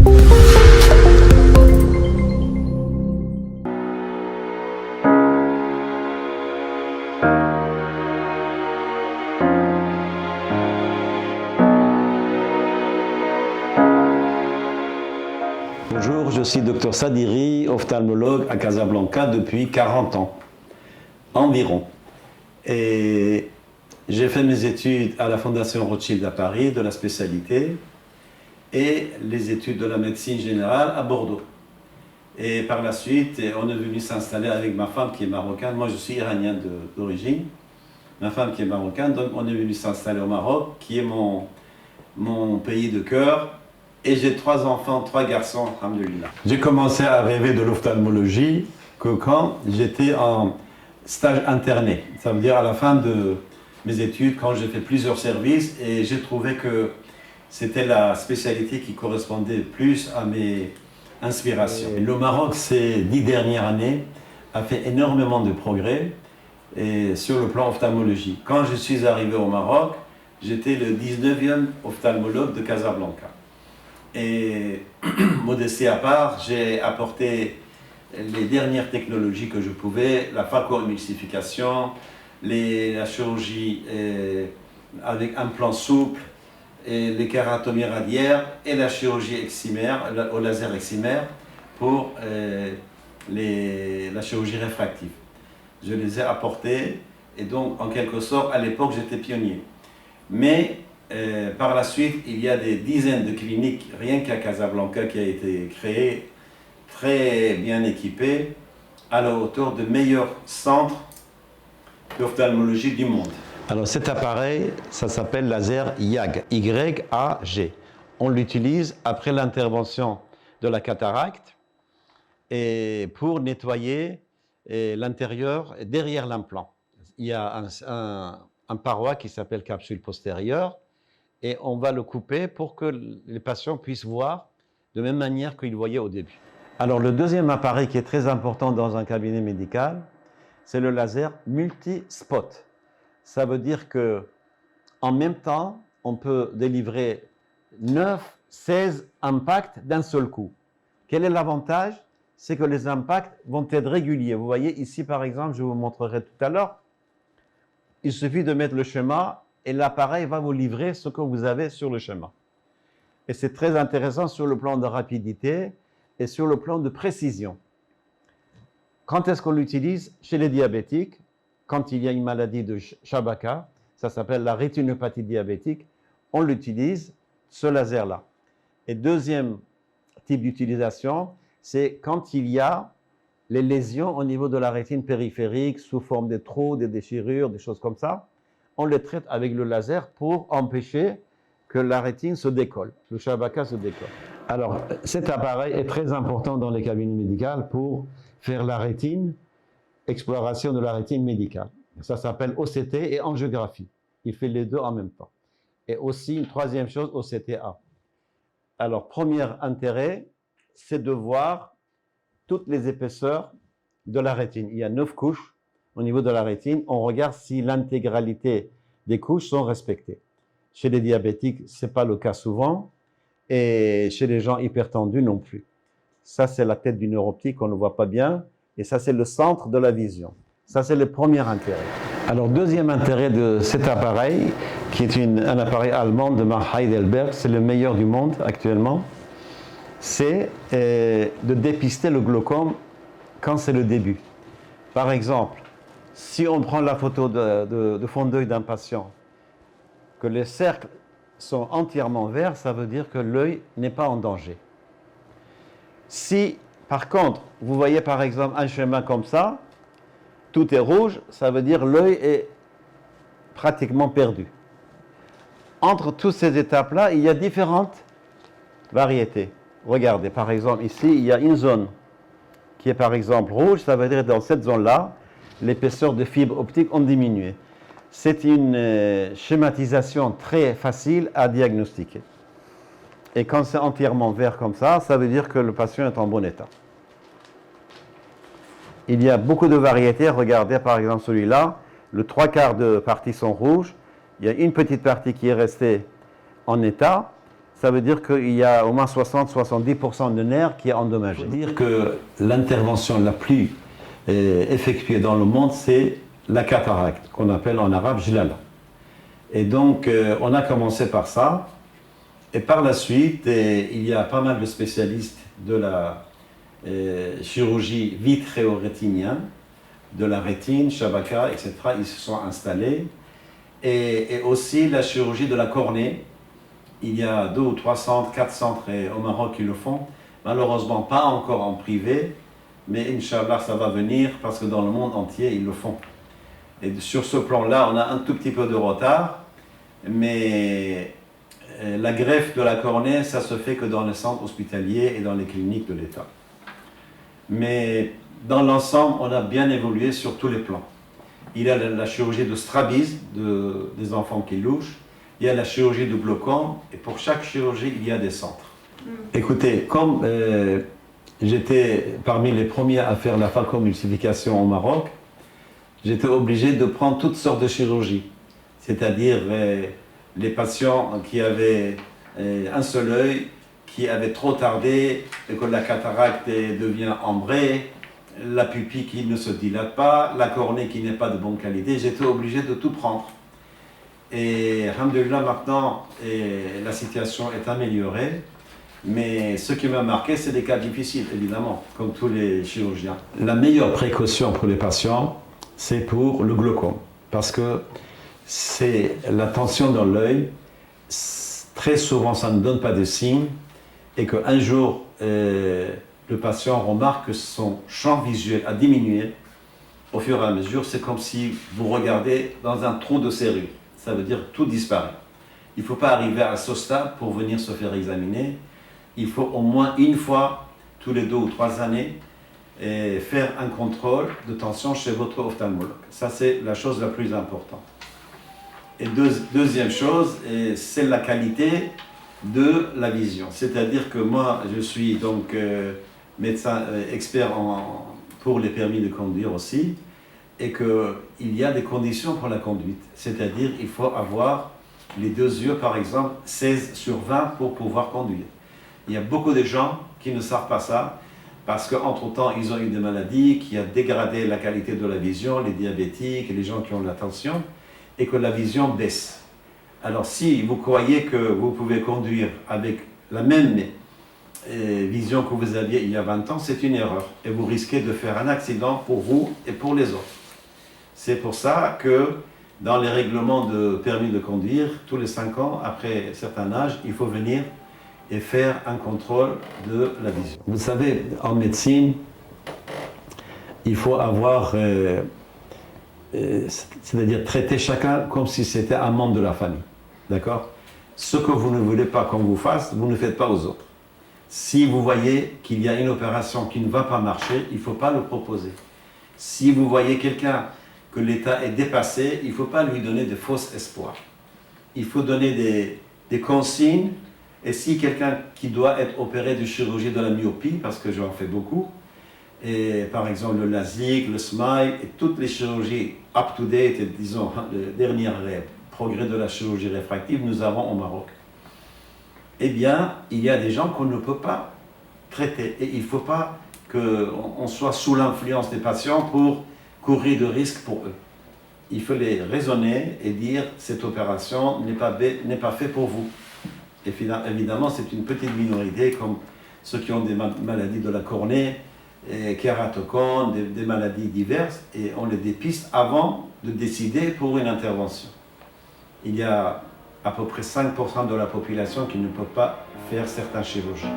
Bonjour, je suis Dr Sadiri, ophtalmologue à Casablanca depuis 40 ans environ. Et j'ai fait mes études à la Fondation Rothschild à Paris, de la spécialité, et les études de la médecine générale à Bordeaux. Et par la suite, on est venu s'installer avec ma femme qui est marocaine. Moi, je suis iranien d'origine. Ma femme qui est marocaine, donc on est venu s'installer au Maroc, qui est mon pays de cœur. Et j'ai 3 enfants, 3 garçons, alhamdoulilah. J'ai commencé à rêver de l'ophtalmologie que quand j'étais en stage interné. Ça veut dire à la fin de mes études, quand j'ai fait plusieurs services, et j'ai trouvé que c'était la spécialité qui correspondait plus à mes inspirations. Et le Maroc, ces 10 dernières années, a fait énormément de progrès et sur le plan ophtalmologie. Quand je suis arrivé au Maroc, j'étais le 19e ophtalmologue de Casablanca. Et modestie à part, j'ai apporté les dernières technologies que je pouvais, la phacoémulsification, la chirurgie avec implant souple, et les kératomies radiaires et la chirurgie excimaire, au laser excimaire pour la chirurgie réfractive. Je les ai apportés et donc en quelque sorte à l'époque j'étais pionnier. Mais par la suite, il y a des dizaines de cliniques, rien qu'à Casablanca, qui a été créée, très bien équipée, à la hauteur de meilleurs centres d'ophtalmologie du monde. Alors cet appareil, ça s'appelle laser YAG, Y-A-G. On l'utilise après l'intervention de la cataracte et pour nettoyer l'intérieur derrière l'implant. Il y a un paroi qui s'appelle capsule postérieure, et on va le couper pour que les patients puissent voir de même manière qu'ils voyaient au début. Alors le deuxième appareil qui est très important dans un cabinet médical, c'est le laser multi-spot. Ça veut dire que en même temps, on peut délivrer 9, 16 impacts d'un seul coup. Quel est l'avantage? C'est que les impacts vont être réguliers. Vous voyez ici par exemple, je vous montrerai tout à l'heure, il suffit de mettre le schéma et l'appareil va vous livrer ce que vous avez sur le schéma. Et c'est très intéressant sur le plan de rapidité et sur le plan de précision. Quand est-ce qu'on l'utilise? Chez les diabétiques, quand il y a une maladie de Shabaka, ça s'appelle la rétinopathie diabétique, on l'utilise, ce laser-là. Et deuxième type d'utilisation, c'est quand il y a les lésions au niveau de la rétine périphérique sous forme de trous, des déchirures, des choses comme ça. On les traite avec le laser pour empêcher que la rétine se décolle, le Shabaka se décolle. Alors, cet appareil est très important dans les cabinets médicaux pour faire la rétine, exploration de la rétine médicale. Ça s'appelle OCT et angiographie. Il fait les deux en même temps. Et aussi, une troisième chose, OCTA. Alors, premier intérêt, c'est de voir toutes les épaisseurs de la rétine. Il y a 9 couches au niveau de la rétine. On regarde si l'intégralité des couches sont respectées. Chez les diabétiques, ce n'est pas le cas souvent. Et chez les gens hypertendus non plus. Ça, c'est la tête du neuroptique, on ne voit pas bien. Et ça, c'est le centre de la vision. Ça, c'est le premier intérêt. Alors, deuxième intérêt de cet appareil, qui est un appareil allemand de marque Heidelberg, c'est le meilleur du monde actuellement, c'est de dépister le glaucome quand c'est le début. Par exemple, si on prend la photo de fond d'œil d'un patient, que les cercles sont entièrement verts, ça veut dire que l'œil n'est pas en danger. Si, par contre, vous voyez par exemple un schéma comme ça, tout est rouge, ça veut dire que l'œil est pratiquement perdu. Entre toutes ces étapes-là, il y a différentes variétés. Regardez, par exemple, ici, il y a une zone qui est par exemple rouge, ça veut dire que dans cette zone-là, l'épaisseur de fibres optiques ont diminué. C'est une schématisation très facile à diagnostiquer. Et quand c'est entièrement vert comme ça, ça veut dire que le patient est en bon état. Il y a beaucoup de variétés. Regardez par exemple celui-là, le 3/4 de parties sont rouges. Il y a une petite partie qui est restée en état. ça veut dire qu'il y a au moins 60-70% de nerfs qui est endommagé. Ça veut dire que l'intervention la plus effectuée dans le monde, c'est la cataracte, qu'on appelle en arabe jilala. Et donc, on a commencé par ça. Et par la suite, il y a pas mal de spécialistes de la chirurgie vitréo-rétinienne, de la rétine, Shabaka, etc. Ils se sont installés. Et aussi la chirurgie de la cornée. Il y a 2 ou 3 centres, 4 centres au Maroc qui le font. Malheureusement, pas encore en privé, mais Inch'Allah, ça va venir parce que dans le monde entier, ils le font. Et sur ce plan-là, on a un tout petit peu de retard, mais la greffe de la cornée, ça se fait que dans les centres hospitaliers et dans les cliniques de l'État. Mais dans l'ensemble, on a bien évolué sur tous les plans. Il y a la chirurgie de strabisme, des enfants qui louchent. Il y a la chirurgie de glaucome, et pour chaque chirurgie, il y a des centres. Écoutez, comme j'étais parmi les premiers à faire la phacoemulsification au Maroc, j'étais obligé de prendre toutes sortes de chirurgies. C'est-à-dire les patients qui avaient un seul œil, qui avaient trop tardé, et que la cataracte devient ambrée, la pupille qui ne se dilate pas, la cornée qui n'est pas de bonne qualité. J'étais obligé de tout prendre. Et alhamdoulilah, maintenant, la situation est améliorée. Mais ce qui m'a marqué, c'est des cas difficiles, évidemment, comme tous les chirurgiens. La meilleure précaution pour les patients, c'est pour le glaucome. Parce que c'est la tension dans l'œil. Très souvent, ça ne donne pas de signe. Et qu'un jour, le patient remarque que son champ visuel a diminué au fur et à mesure. C'est comme si vous regardez dans un trou de serrure. Ça veut dire tout disparaît. Il ne faut pas arriver à ce stade pour venir se faire examiner. Il faut au moins une fois, tous les 2 ou 3 années, faire un contrôle de tension chez votre ophtalmologue. Ça, c'est la chose la plus importante. Et deuxième chose, c'est la qualité de la vision. C'est-à-dire que moi, je suis donc médecin expert pour les permis de conduire aussi, et qu'il y a des conditions pour la conduite. C'est-à-dire qu'il faut avoir les 2 yeux, par exemple, 16/20 pour pouvoir conduire. Il y a beaucoup de gens qui ne savent pas ça, parce qu'entre-temps, ils ont eu des maladies qui ont dégradé la qualité de la vision, les diabétiques, les gens qui ont la tension, et que la vision baisse. Alors si vous croyez que vous pouvez conduire avec la même vision que vous aviez il y a 20 ans, c'est une erreur. Et vous risquez de faire un accident pour vous et pour les autres. C'est pour ça que dans les règlements de permis de conduire, tous les 5 ans, après un certain âge, il faut venir et faire un contrôle de la vision. Vous savez, en médecine, il faut avoir, c'est-à-dire traiter chacun comme si c'était un membre de la famille. D'accord? Ce que vous ne voulez pas qu'on vous fasse, vous ne faites pas aux autres. Si vous voyez qu'il y a une opération qui ne va pas marcher, il ne faut pas le proposer. Si vous voyez quelqu'un que l'état est dépassé, il ne faut pas lui donner de faux espoirs. Il faut donner des consignes. Et si quelqu'un qui doit être opéré de chirurgie de la myopie, parce que j'en fais beaucoup, et par exemple le LASIK, le SMILE, et toutes les chirurgies up-to-date, disons, le dernier progrès de la chirurgie réfractive, nous avons au Maroc. Eh bien, il y a des gens qu'on ne peut pas traiter. Et il ne faut pas qu'on soit sous l'influence des patients pour courir de risques pour eux. Il faut les raisonner et dire cette opération n'est pas faite pour vous. Et évidemment, c'est une petite minorité comme ceux qui ont des maladies de la cornée, kératocone, des maladies diverses, et on les dépiste avant de décider pour une intervention. Il y a à peu près 5% de la population qui ne peut pas faire certaines chirurgies.